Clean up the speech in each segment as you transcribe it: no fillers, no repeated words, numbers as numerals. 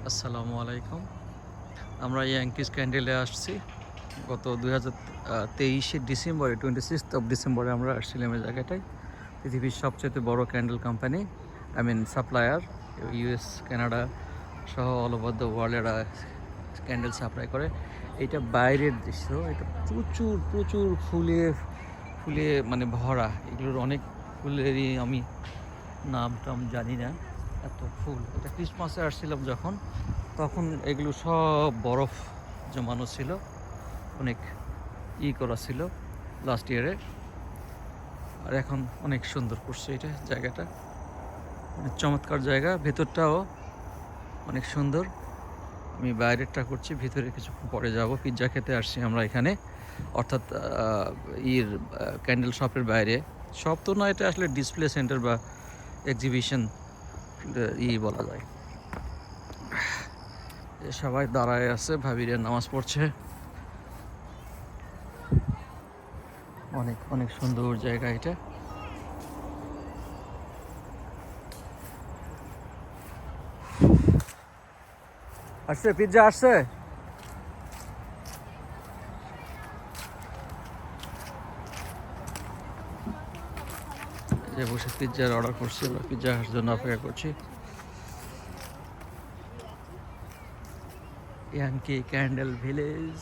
আসসালামু আলাইকুম। আমরা ইয়াংকিস ক্যান্ডেলে আসছি গত 2023 ডিসেম্বরে, 26 ডিসেম্বরে আমরা আসছিলাম এই জায়গাটায়। পৃথিবীর সবচেয়ে বড় candle company, supplier. US, Canada সহ অল ওভার দ্য ওয়ার্ল্ড এরা ক্যান্ডেল সাপ্লাই করে। এটা বাইরের দৃশ্য। এটা প্রচুর প্রচুর ফুলে ফুলে ভরা। এগুলোর অনেক ফুলেরই আমি নাম টাম জানি না, এত ফুল। এটা ক্রিসমাসে আসছিলাম যখন, তখন এগুলো সব বরফ জমানো ছিল, অনেক করা ছিল লাস্ট ইয়ারে। আর এখন অনেক সুন্দর করছে এটা জায়গাটা, অনেক চমৎকার জায়গা। ভেতরটাও অনেক সুন্দর। আমি বাইরেরটা করছি, ভিতরে কিছুক্ষণ পরে যাব। পিৎজা খেতে আসছি আমরা এখানে, অর্থাৎ ক্যান্ডেল শপের বাইরে। শপ তো না, এটা আসলে ডিসপ্লে সেন্টার বা এক্সিবিশন বলা যায়। সবাই দাঁড়ায় আছে, ভাবিরা নামাজ পড়ছে। অনেক অনেক সুন্দর জায়গা এটা। আসছে পিৎজা আসছে। যে বসে পিৎজার অর্ডার করছি, পিৎজা আসার জন্য অপেক্ষা করছি। Yankee candle village.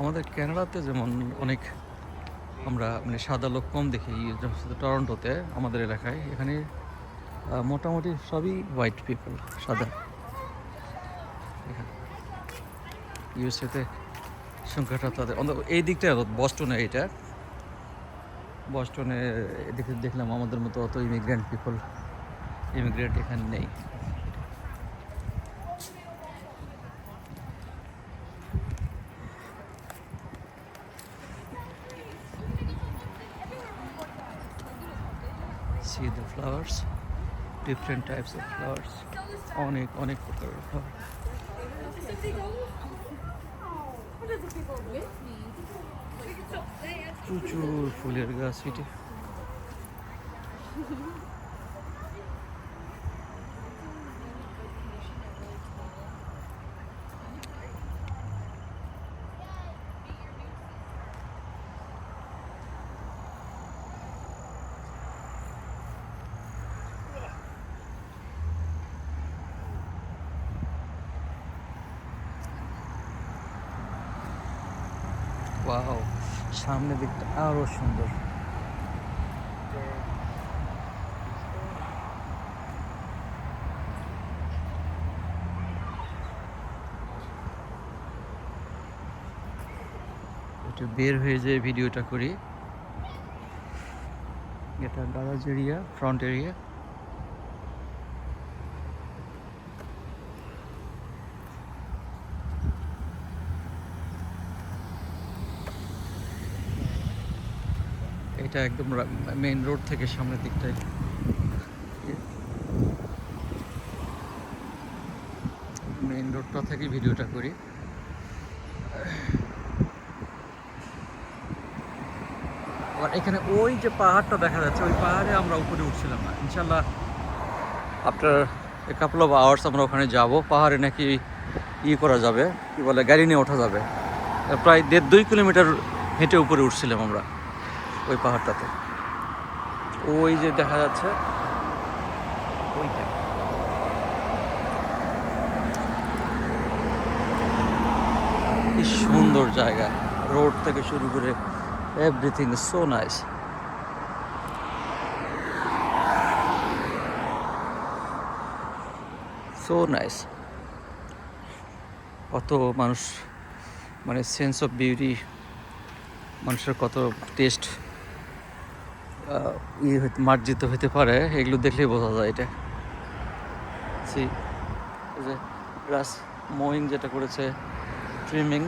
আমাদের কানাডাতে যেমন অনেক আমরা সাদা লোক কম দেখি, টরন্টোতে আমাদের এলাকায়, এখানে মোটামুটি সবই হোয়াইট পিপল, সাদা। ইউএসএতে সংখ্যাটা তাদের এই দিকটা, বস্টনে, এটা বস্টনে এদিকে দেখলাম আমাদের মতো অত ইমিগ্রেন্ট এখানে নেই। See the flowers, different types of flowers, অনেক অনেক প্রকারের ফ্লাওয়ার। প্রচুর ফুলের গাছ এটি। ওয়াও, সামনের দিকটা আরো সুন্দর। একটু বের হয়ে যে ভিডিওটা করি। এটা গ্যারাজ এরিয়া, ফ্রন্ট এরিয়া। এটা একদম মেইন রোড থেকে সামনের দিকটায়। মেইন রোডটা থেকে ভিডিওটা করি। আবার এখানে ওই যে পাহাড়টা দেখা যাচ্ছে, ওই পাহাড়ে আমরা উপরে উঠছিলাম না। ইনশাল্লাহ after a couple of hours আমরা ওখানে যাব। পাহাড়ে নাকি করা যাবে, কি বলে, গাড়ি নিয়ে ওঠা যাবে। প্রায় 1.5-2 কিলোমিটার হেঁটে উপরে উঠছিলাম আমরা ওই পাহাড়টাতে। ওই যে দেখা যাচ্ছে ওইটা, কি সুন্দর জায়গা। রোড থেকে শুরু করে everything is so nice. So nice. কত মানুষ, সেন্স অফ বিউটি, মানুষের কত টেস্ট মার্জিত হতে পারে, এগুলো দেখলেই বোঝা যায়। এটা সি যে গ্রাস মোয়িং যেটা করেছে, ট্রিমিং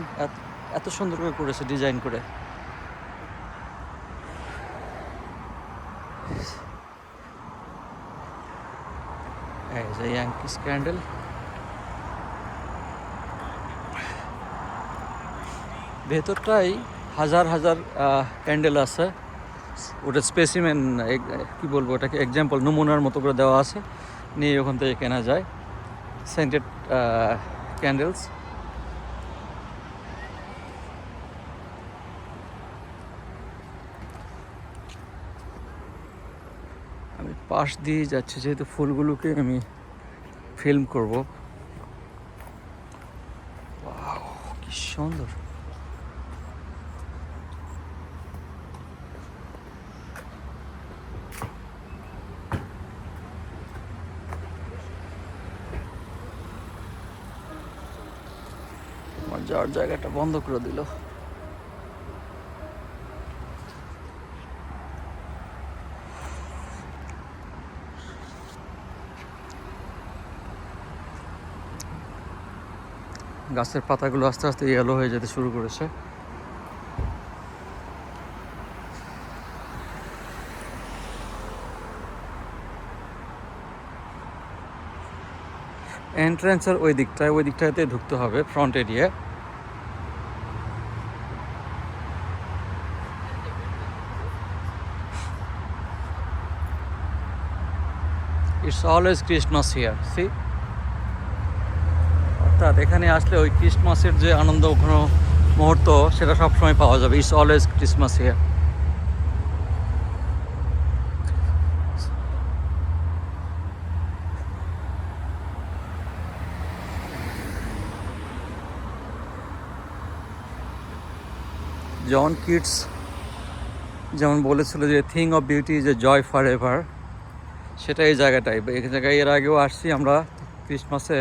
এত সুন্দর করে করেছে, ডিজাইন করে। এই যে ইয়াংকিস ক্যান্ডেল। ভেতরটাই হাজার হাজার ক্যান্ডেল আছে, ওটা স্পেসিমেন কি বলবো ওটাকে, এক্সাম্পল নমুনার মতো করে দেওয়া আছে, নিয়ে ওখান থেকে কেনা যায় সেন্টেড ক্যান্ডেলস। আমি পাশ দিয়ে যাচ্ছি যেহেতু ফুলগুলোকে আমি ফিল্ম করব। কি সুন্দর! আমার যাওয়ার জায়গাটা বন্ধ করে দিল। গাছের পাতাগুলো আস্তে আস্তে ইয়েলো হয়ে যেতে শুরু করেছে। এন্ট্রান্সের ওই দিকটাতে ঢুকতে হবে, front area. It's always Christmas here, see. অর্থাৎ এখানে আসলে ওই ক্রিসমাসের যে আনন্দ ঘন মুহূর্ত সেটা সবসময় পাওয়া যাবে। It's always Christmas here. John Keats যেমন বলেছিল যে thing of beauty is a joy for ever, সেটা এই জায়গাটাই। এই জায়গায় এর আগেও আসছি আমরা ক্রিসমাসে,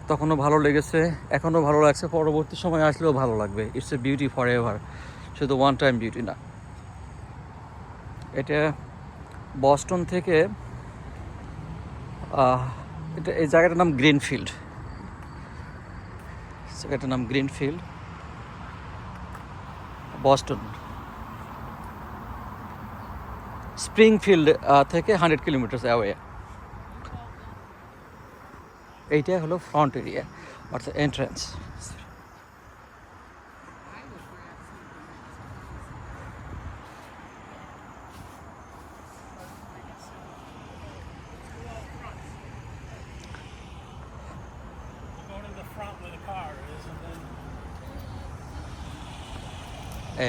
তখনও ভালো লেগেছে, এখনও ভালো লাগছে, পরবর্তী সময় আসলেও ভালো লাগবে। It's a beauty for ever, শুধু ওয়ান টাইম বিউটি না। এটা বস্টন থেকে এটা এই জায়গাটার নাম গ্রিনফিল্ড, জায়গাটার নাম গ্রিনফিল্ড, বস্টন। স্প্রিংফিল্ড থেকে 100 কিলোমিটার অ্যাওয়ে। এইটাই হলো ফ্রন্ট এরিয়া অর্থাৎ এন্ট্রান্স।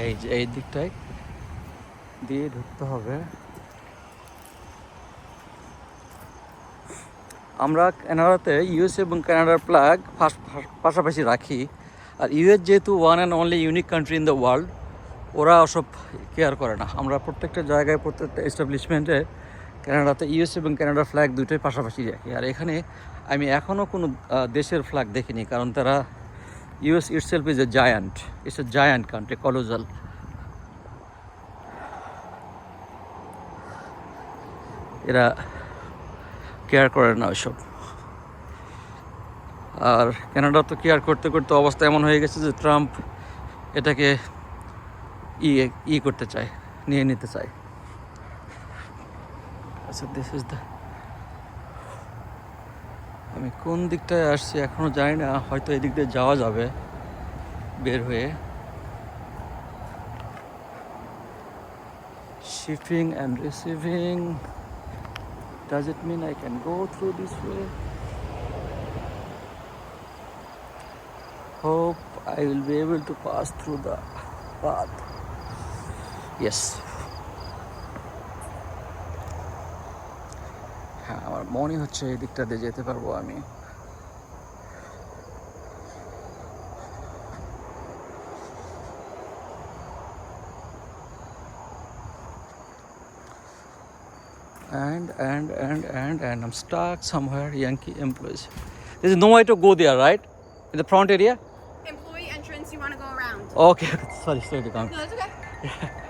এই যে এই দিকটায় দিয়ে ঢুকতে হবে। আমরা কানাডাতে ইউএস এবং কানাডার ফ্ল্যাগ পাশাপাশি রাখি, আর ইউএস যেহেতু one and only unique country in the world, ওরা ওসব কেয়ার করে না। আমরা প্রত্যেকটা জায়গায় প্রত্যেকটা এস্টাবলিশমেন্টে কানাডাতে ইউএস এবং কানাডার ফ্ল্যাগ দুটোই পাশাপাশি রাখি। আর এখানে আমি এখনও কোনো দেশের ফ্ল্যাগ দেখিনি, কারণ তারা US itself is a giant, it's a giant country, কলোজাল। এরা কেয়ার করে না ওইসব। আর কানাডা তো কেয়ার করতে করতে অবস্থা এমন হয়ে গেছে যে ট্রাম্প এটাকে করতে চায়, নিয়ে নিতে চায়। আচ্ছা, দিস ইজ দ্য, আমি কোন দিকটায় আসছি এখনও জানি না, হয়তো এই দিক দিয়ে যাওয়া যাবে বের হয়ে। Shipping and receiving, does it mean I can go through this way? Hope I will be able to pass through the path. Yes. হ্যাঁ, আমার মনে হচ্ছে এই দিকটা দিয়ে যেতে পারবো আমি। And I'm stuck somewhere. Yankee employees. There's no way to go there, right? In the front area? Employee entrance, you want to go around. Okay. Sorry. No, it's okay.